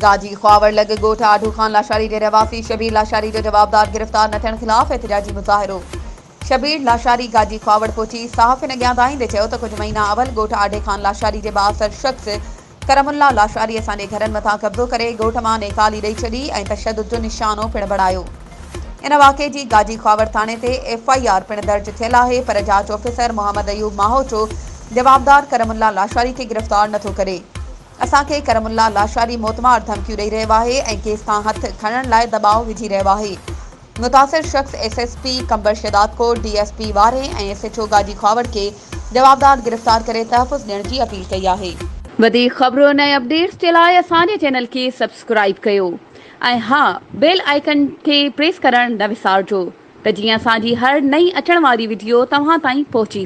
गाजी ख्वावर लॻ ॻोठ आडू खान लाशारी जे रहवासी शबीर लाशारी जो जवाबदार गिरफ़्तार न थियण ख़िलाफ़ एहतिजाजी मुज़ाहिरो। शबीर लाशारी गाजी ख्वावर पहुची सहाफ़िन अॻियां दाईंदे चयो त कुझु महीना अवल ॻोठ आडे खान लाशारी जे बाअसर शख़्स करमुल्ला लाशारी असांजे घरनि मथां कब्ज़ो करे ॻोठ मां नेकाली ॾेई छॾी ऐं तशदुद जो निशानो पिणु बणायो। इन वाक़े जी गाजी ख्वावर थाणे ते FIR पिणु दर्ज थियल आहे, पर जांच ऑफिसर मोहम्मद अयूब माहोचो जवाबदार करमुल्ला लाशारी खे गिरफ़्तार नथो करे। असांखे करमुल्ला लाशारी मोतमार धमकियूं ॾेई रहियो आहे ऐं केस खां हथ खणण लाइ दबाउ विझी रहियो आहे। मुतासिर शख़्स SSP कंबर शिदात कोट DSP वारे ऐं SHO गाजी ख्वावर खे जवाबदार गिरफ़्तार करे तहफ़ुज़ ॾियण जी अपील कई आहे। वधीक ख़बरुनि ऐं अपडेट्स जे लाइ असांजे चैनल खे सब्सक्राइब कयो ऐं हा, बेल आइकन खे प्रेस करणु न विसारिजो त जीअं असांजी हर नई अचण वारी वीडियो तव्हां ताईं पहुची